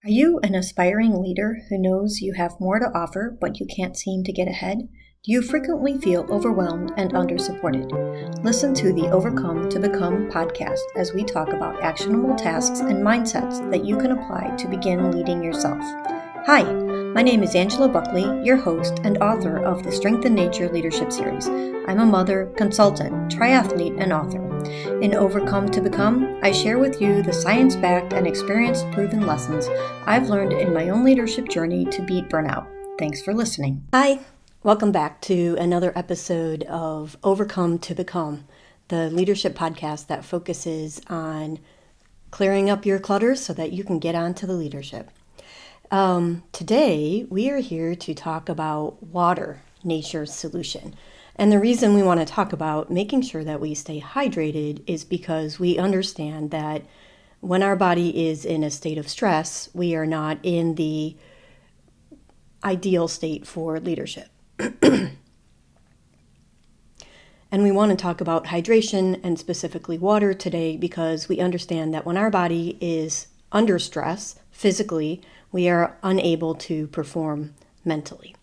Are you an aspiring leader who knows you have more to offer but you can't seem to get ahead? Do you frequently feel overwhelmed and under-supported? Listen to the Overcome to Become podcast as we talk about actionable tasks and mindsets that you can apply to begin leading yourself. Hi, my name is Angela Buckley, your host and author of the Strength in Nature Leadership Series. I'm a mother, consultant, triathlete, and author. In Overcome to Become, I share with you the science-backed and experience-proven lessons I've learned in my own leadership journey to beat burnout. Thanks for listening. Hi, welcome back to another episode of Overcome to Become, the leadership podcast that focuses on clearing up your clutter so that you can get on to the leadership. Today, we are here to talk about water, nature's solution. And the reason we want to talk about making sure that we stay hydrated is because we understand that when our body is in a state of stress, we are not in the ideal state for leadership. And we want to talk about hydration and specifically water today because we understand that when our body is under stress physically, we are unable to perform mentally.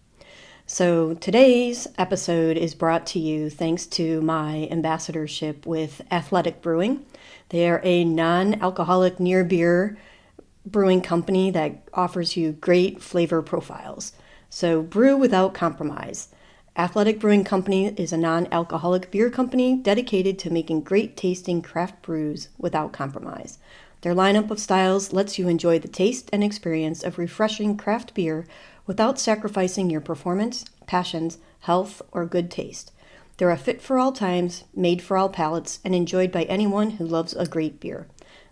So today's episode is brought to you thanks to my ambassadorship with Athletic Brewing. They are a non-alcoholic near beer brewing company that offers you great flavor profiles. So brew without compromise. Athletic Brewing Company is a non-alcoholic beer company dedicated to making great tasting craft brews without compromise. Their lineup of styles lets you enjoy the taste and experience of refreshing craft beer without sacrificing your performance, passions, health, or good taste. They're a fit for all times, made for all palates, and enjoyed by anyone who loves a great beer.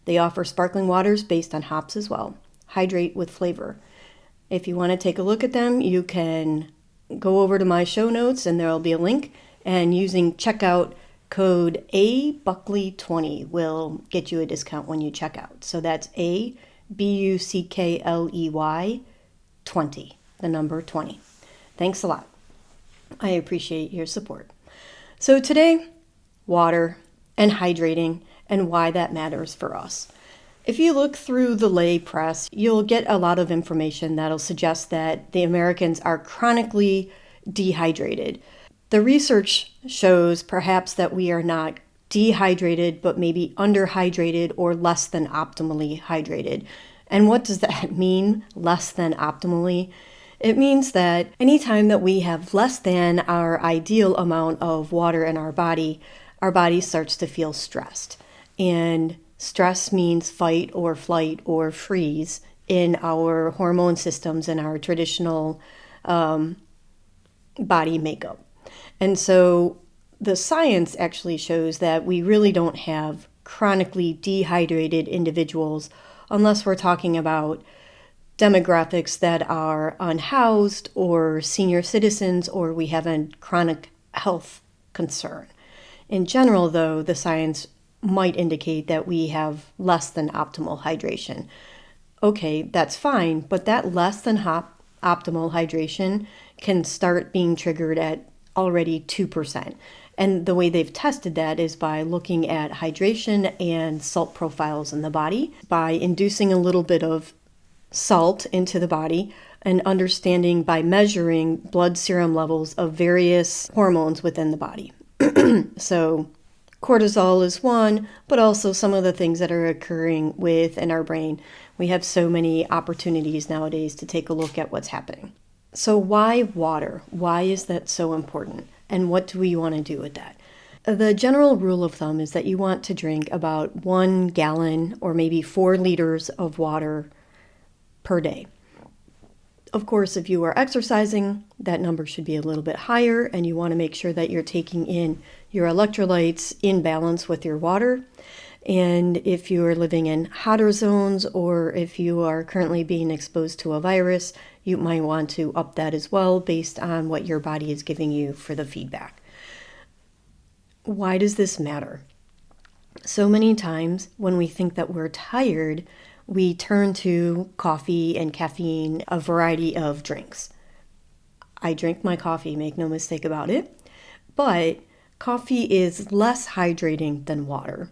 They offer sparkling waters based on hops as well. Hydrate with flavor. If you want to take a look at them, you can go over to my show notes and there will be a link, and using checkout code ABuckley20 will get you a discount when you check out. So that's ABuckley 20, the number 20. Thanks a lot. I appreciate your support. So today, water and hydrating and why that matters for us. If you look through the lay press, you'll get a lot of information that'll suggest that the Americans are chronically dehydrated. The research shows perhaps that we are not dehydrated, but maybe underhydrated or less than optimally hydrated. And what does that mean, less than optimally? It means that anytime that we have less than our ideal amount of water in our body starts to feel stressed. And stress means fight or flight or freeze in our hormone systems and our traditional body makeup. And so the science actually shows that we really don't have chronically dehydrated individuals unless we're talking about demographics that are unhoused or senior citizens or we have a chronic health concern. In general, though, the science might indicate that we have less than optimal hydration. Okay, that's fine, but that less than optimal hydration can start being triggered at already 2%. And the way they've tested that is by looking at hydration and salt profiles in the body, by inducing a little bit of salt into the body and understanding by measuring blood serum levels of various hormones within the body. So cortisol is one, but also some of the things that are occurring within our brain. We have so many opportunities nowadays to take a look at what's happening. So why water? Why is that so important? And what do we want to do with that? The general rule of thumb is that you want to drink about 1 gallon or maybe 4 liters of water per day. Of course, if you are exercising, that number should be a little bit higher, and you want to make sure that you're taking in your electrolytes in balance with your water. And if you are living in hotter zones or if you are currently being exposed to a virus, you might want to up that as well based on what your body is giving you for the feedback. Why does this matter? So many times when we think that we're tired, we turn to coffee and caffeine, a variety of drinks. I drink my coffee, make no mistake about it, but coffee is less hydrating than water.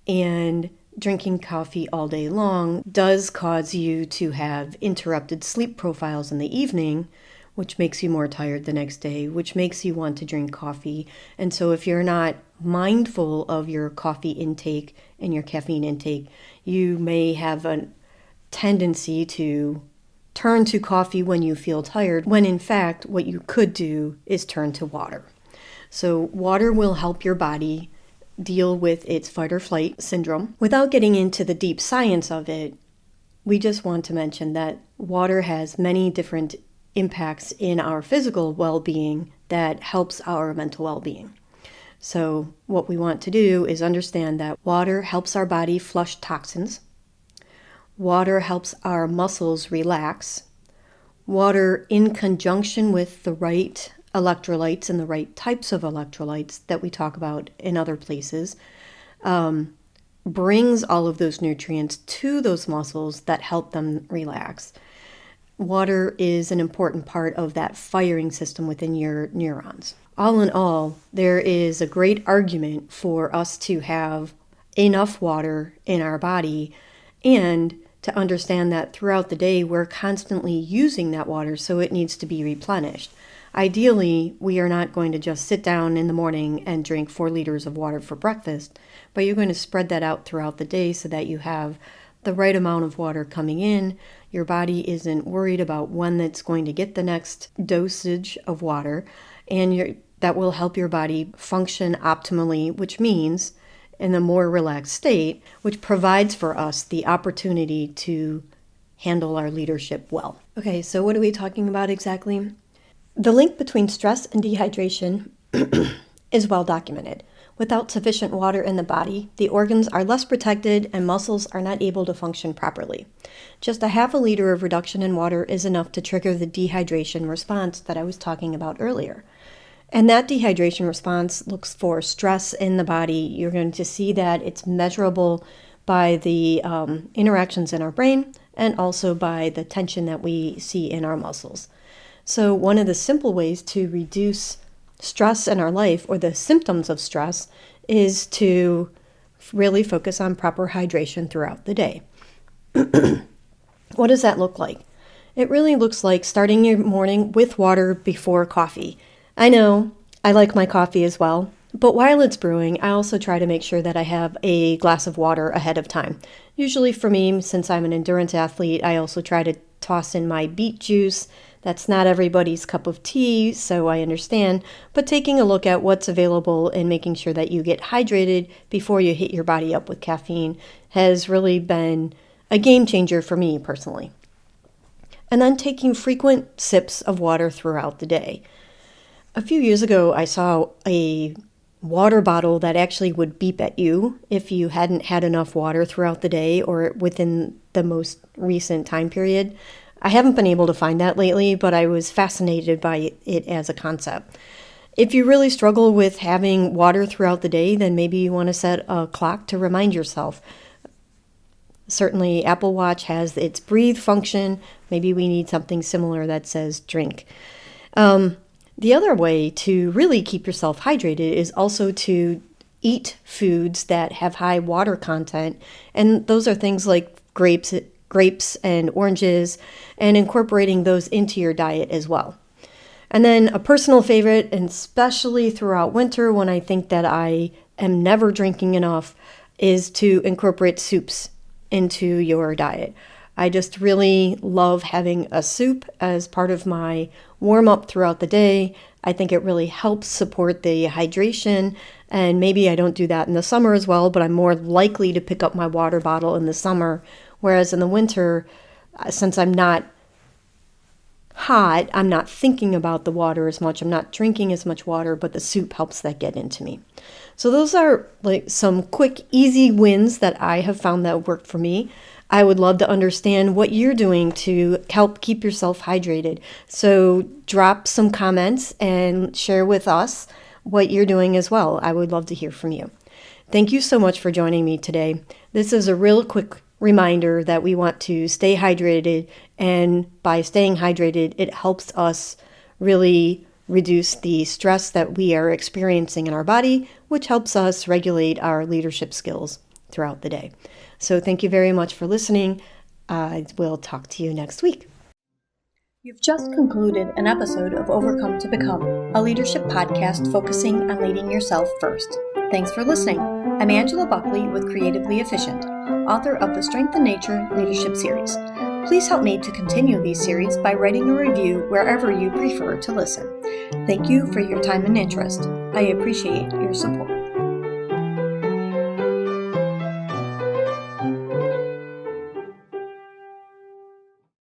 And drinking coffee all day long does cause you to have interrupted sleep profiles in the evening, which makes you more tired the next day, which makes you want to drink coffee. And so if you're not mindful of your coffee intake and your caffeine intake, you may have a tendency to turn to coffee when you feel tired, when in fact what you could do is turn to water. So water will help your body deal with its fight or flight syndrome. Without getting into the deep science of it, we just want to mention that water has many different impacts in our physical well-being that helps our mental well-being. So what we want to do is understand that water helps our body flush toxins. Water helps our muscles relax. Water, in conjunction with the right electrolytes and the right types of electrolytes that we talk about in other places, brings all of those nutrients to those muscles that help them relax. Water is an important part of that firing system within your neurons. All in all, there is a great argument for us to have enough water in our body and to understand that throughout the day we're constantly using that water, so it needs to be replenished. Ideally, we are not going to just sit down in the morning and drink 4 liters of water for breakfast, but you're going to spread that out throughout the day so that you have the right amount of water coming in. Your body isn't worried about when it's going to get the next dosage of water, and that will help your body function optimally, which means in a more relaxed state, which provides for us the opportunity to handle our leadership well. Okay, so what are we talking about exactly? The link between stress and dehydration is well documented. Without sufficient water in the body, the organs are less protected and muscles are not able to function properly. Just a half a liter of reduction in water is enough to trigger the dehydration response that I was talking about earlier. And that dehydration response looks for stress in the body. You're going to see that it's measurable by the interactions in our brain and also by the tension that we see in our muscles. So one of the simple ways to reduce stress in our life, or the symptoms of stress, is to really focus on proper hydration throughout the day. What does that look like? It really looks like starting your morning with water before coffee. I know, I like my coffee as well, but while it's brewing, I also try to make sure that I have a glass of water ahead of time. Usually for me, since I'm an endurance athlete, I also try to toss in my beet juice. That's not everybody's cup of tea, so I understand, but taking a look at what's available and making sure that you get hydrated before you hit your body up with caffeine has really been a game changer for me personally. And then taking frequent sips of water throughout the day. A few years ago, I saw a water bottle that actually would beep at you if you hadn't had enough water throughout the day or within the most recent time period. I haven't been able to find that lately, but I was fascinated by it as a concept. If you really struggle with having water throughout the day, then maybe you want to set a clock to remind yourself. Certainly, Apple Watch has its breathe function. Maybe we need something similar that says drink. The other way to really keep yourself hydrated is also to eat foods that have high water content. And those are things like grapes and oranges, and incorporating those into your diet as well. And then a personal favorite, and especially throughout winter when I think that I am never drinking enough, is to incorporate soups into your diet. I just really love having a soup as part of my warm-up throughout the day. I think it really helps support the hydration, and maybe I don't do that in the summer as well, but I'm more likely to pick up my water bottle in the summer, whereas in the winter, since I'm not hot, I'm not thinking about the water as much, I'm not drinking as much water, but the soup helps that get into me. So those are like some quick, easy wins that I have found that worked for me. I would love to understand what you're doing to help keep yourself hydrated. So drop some comments and share with us what you're doing as well. I would love to hear from you. Thank you so much for joining me today. This is a real quick reminder that we want to stay hydrated, and by staying hydrated, it helps us really reduce the stress that we are experiencing in our body, which helps us regulate our leadership skills. throughout the day. So thank you very much for listening. I will talk to you next week. You've just concluded an episode of Overcome to Become, a leadership podcast focusing on leading yourself first. Thanks for listening. I'm Angela Buckley with Creatively Efficient, author of the Strength in Nature Leadership Series. Please help me to continue these series by writing a review wherever you prefer to listen. Thank you for your time and interest. I appreciate your support.